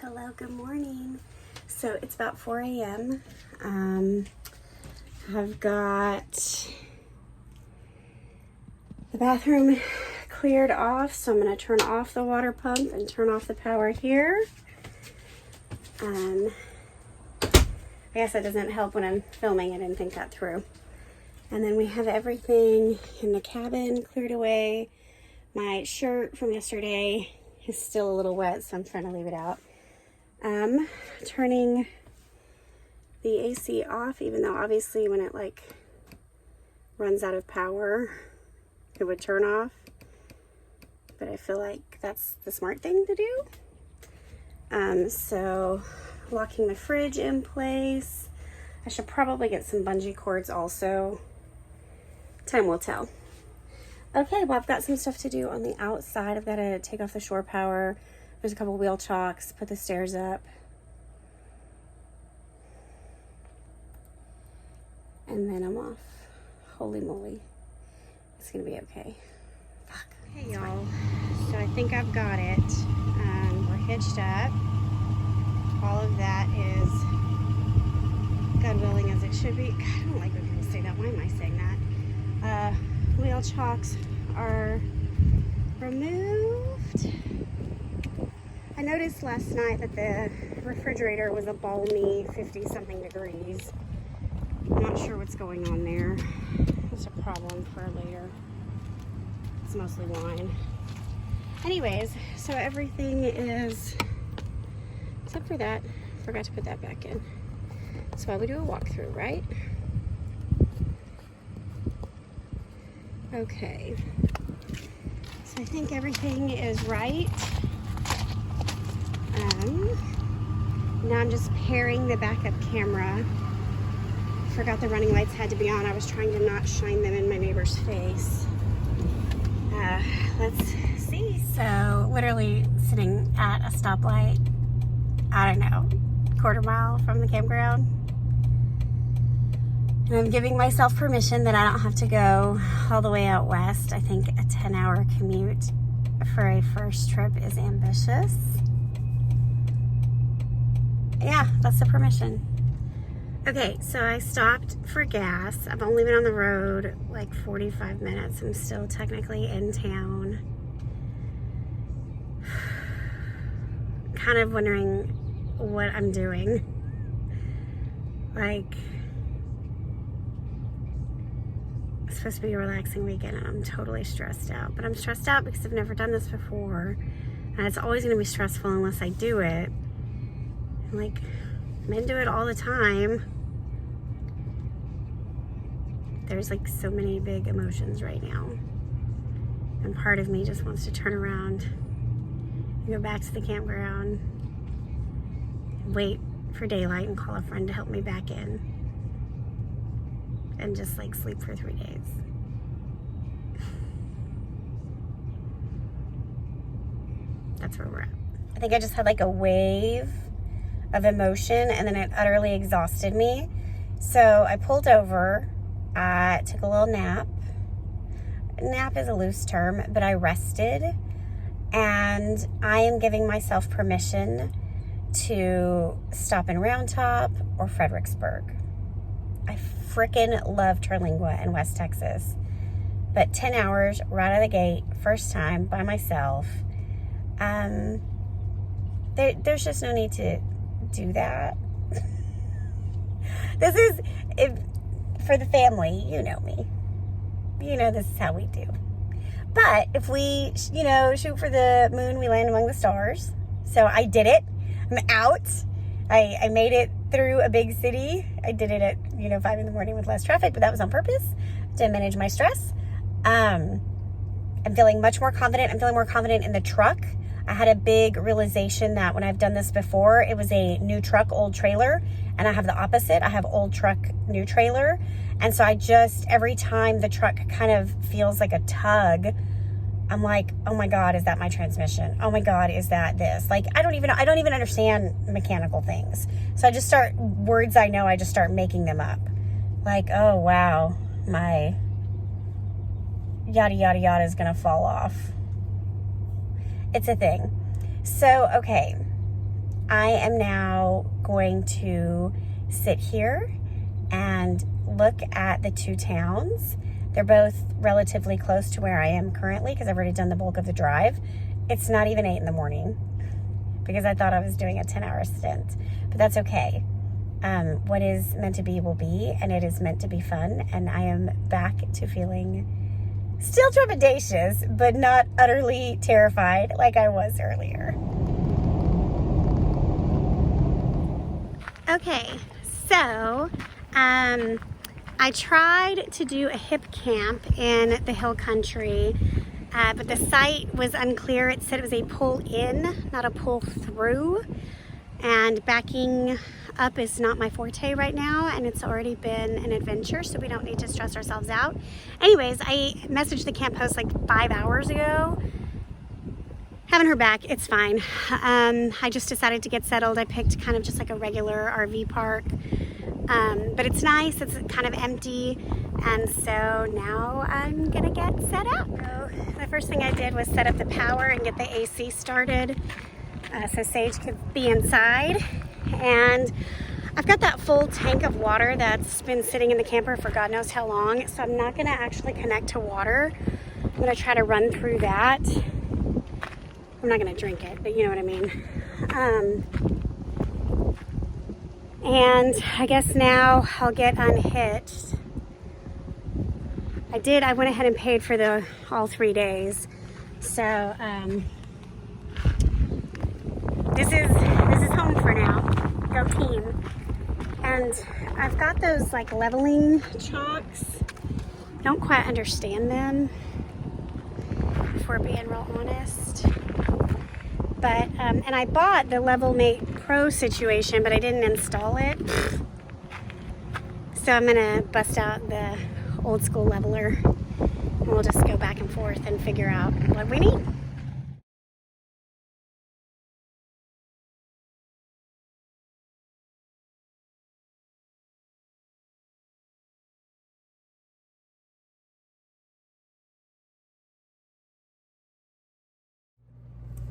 Hello, good morning. So it's about 4 a.m. I've got the bathroom cleared off, so I'm going to turn off the water pump and turn off the power here. I guess that doesn't help when I'm filming. I didn't think that through. And then we have everything in the cabin cleared away. My shirt from yesterday is still a little wet, so I'm trying to leave it out. Turning the AC off, even though obviously when it like runs out of power, it would turn off. But I feel like that's the smart thing to do. So locking the fridge in place. I should probably get some bungee cords also. Time will tell. Okay, well, I've got some stuff to do on the outside. I've got to take off the shore power. There's a couple wheel chocks, put the stairs up. And then I'm off. Holy moly. It's gonna be okay. Fuck. Hey y'all, so I think I've got it. We're hitched up. All of that is God willing as it should be. God, I don't like when people say that. Why am I saying that? Wheel chocks are removed. I noticed last night that the refrigerator was a balmy 50 something degrees. Not sure what's going on there. It's a problem for later. It's mostly wine. Anyways, so everything is, except for that, forgot to put that back in. That's why we do a walkthrough, right? Okay. So I think everything is right. Now I'm just pairing the backup camera. Forgot the running lights had to be on. I was trying to not shine them in my neighbor's face. Let's see. So literally sitting at a stoplight, I don't know, quarter mile from the campground. And I'm giving myself permission that I don't have to go all the way out west. I think a 10-hour commute for a first trip is ambitious. Yeah, that's the permission. Okay, so I stopped for gas. I've only been on the road like 45 minutes. I'm still technically in town. Kind of wondering what I'm doing. Like, it's supposed to be a relaxing weekend and I'm totally stressed out. But I'm stressed out because I've never done this before. And it's always going to be stressful unless I do it. Like, men do it all the time. There's like so many big emotions right now. And part of me just wants to turn around and go back to the campground, wait for daylight and call a friend to help me back in. And just like sleep for 3 days. That's where we're at. I think I just had like a wave of emotion and then it utterly exhausted me. So I pulled over, I took a little nap. Nap is a loose term, but I rested and I am giving myself permission to stop in Round Top or Fredericksburg. I freaking love Terlingua in West Texas, but 10 hours right out of the gate, first time by myself. There's just no need to do that. This is for the family. You know me. You know this is how we do. But if we, shoot for the moon, we land among the stars. So I did it. I'm out. I made it through a big city. I did it at 5 in the morning with less traffic, but that was on purpose to manage my stress. I'm feeling much more confident. I'm feeling more confident in the truck. I had a big realization that when I've done this before, it was a new truck, old trailer, and I have the opposite. I have old truck, new trailer. And so every time the truck kind of feels like a tug, I'm like, oh my God, is that my transmission? Oh my God, is that this? Like, I don't even understand mechanical things. So words I know, I just start making them up. Like, oh wow, my yada, yada, yada is gonna fall off. It's a thing. So, okay. I am now going to sit here and look at the two towns. They're both relatively close to where I am currently because I've already done the bulk of the drive. It's not even 8 in the morning because I thought I was doing a 10-hour stint, but that's okay. What is meant to be will be, and it is meant to be fun, and I am back to feeling still trepidatious, but not utterly terrified like I was earlier. Okay, so I tried to do a hip camp in the hill country, but the site was unclear. It said it was a pull in, not a pull through, and backing up is not my forte right now, and it's already been an adventure, so we don't need to stress ourselves out. Anyways, I messaged the camp host like 5 hours ago. Haven't heard back. It's fine. I just decided to get settled. I picked kind of just like a regular RV park, but it's nice. It's kind of empty, and so now I'm gonna get set up. So the first thing I did was set up the power and get the AC started so Sage could be inside. And I've got that full tank of water that's been sitting in the camper for God knows how long, so I'm not gonna actually connect to water. I'm gonna try to run through that. I'm not gonna drink it, but you know what I mean. And I guess now I'll get unhitched. I went ahead and paid for all 3 days. So this is home for now. Go team. And I've got those like leveling chocks. Don't quite understand them, if we're being real honest. But, and I bought the Level Mate Pro situation, but I didn't install it. So I'm gonna bust out the old school leveler and we'll just go back and forth and figure out what we need.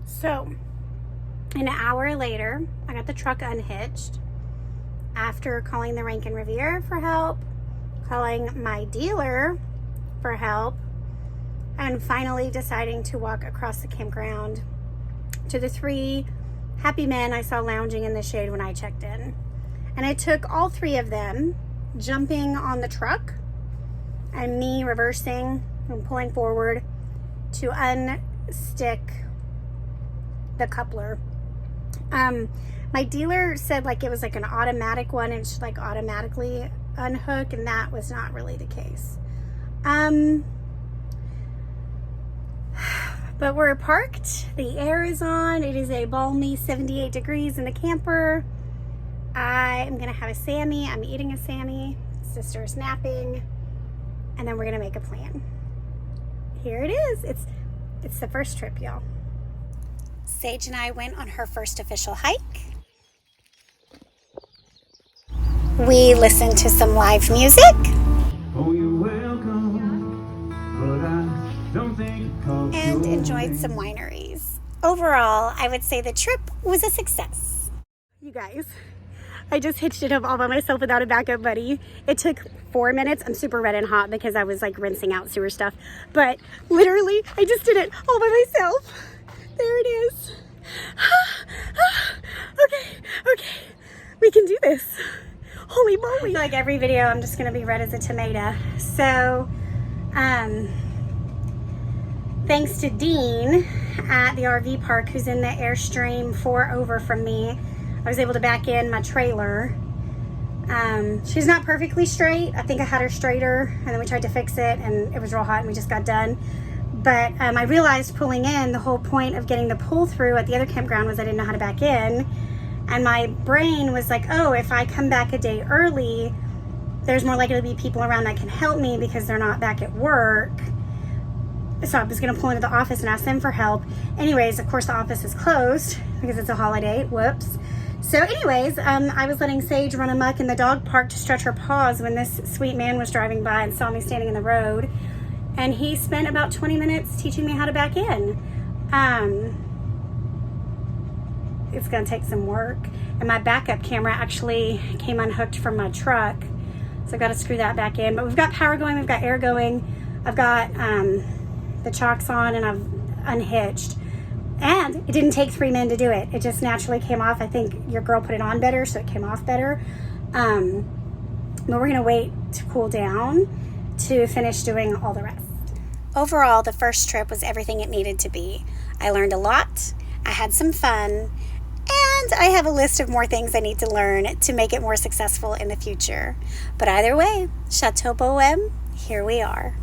So, an hour later, I got the truck unhitched after calling the Rankin Riviera for help, calling my dealer for help, and finally deciding to walk across the campground to the 3 happy men I saw lounging in the shade when I checked in. And it took all 3 of them jumping on the truck and me reversing and pulling forward to unstick the coupler. My dealer said like it was like an automatic one and should like automatically unhook, and that was not really the case. But we're parked, the air is on, it is a balmy 78 degrees in the camper. I am gonna have a Sammy, I'm eating a Sammy, sister's napping, and then we're gonna make a plan. Here it is, it's the first trip, y'all. Sage and I went on her first official hike. We listened to some live music. Oh, you're welcome, but I don't think and enjoyed some wineries. Overall, I would say the trip was a success. You guys, I just hitched it up all by myself without a backup buddy. It took 4 minutes. I'm super red and hot because I was like rinsing out sewer stuff, but literally I just did it all by myself. There it is. Okay, we can do this. Holy moly. Like every video, I'm just gonna be red as a tomato. So, thanks to Dean at the RV park, who's in the Airstream 4 over from me, I was able to back in my trailer. She's not perfectly straight. I think I had her straighter, and then we tried to fix it, and it was real hot, and we just got done. But I realized pulling in, the whole point of getting the pull through at the other campground was I didn't know how to back in. And my brain was like, oh, if I come back a day early, there's more likely to be people around that can help me because they're not back at work. So I was gonna pull into the office and ask them for help. Anyways, of course the office is closed because it's a holiday, whoops. So anyways, I was letting Sage run amok in the dog park to stretch her paws when this sweet man was driving by and saw me standing in the road. And he spent about 20 minutes teaching me how to back in. it's going to take some work. And my backup camera actually came unhooked from my truck, so I've got to screw that back in. But we've got power going, we've got air going, I've got the chocks on, and I've unhitched. And it didn't take 3 men to do it. It just naturally came off. I think your girl put it on better, so it came off better. But we're going to wait to cool down to finish doing all the rest. Overall, the first trip was everything it needed to be. I learned a lot. I had some fun. And I have a list of more things I need to learn to make it more successful in the future. But either way, Chateau Boheme, here we are.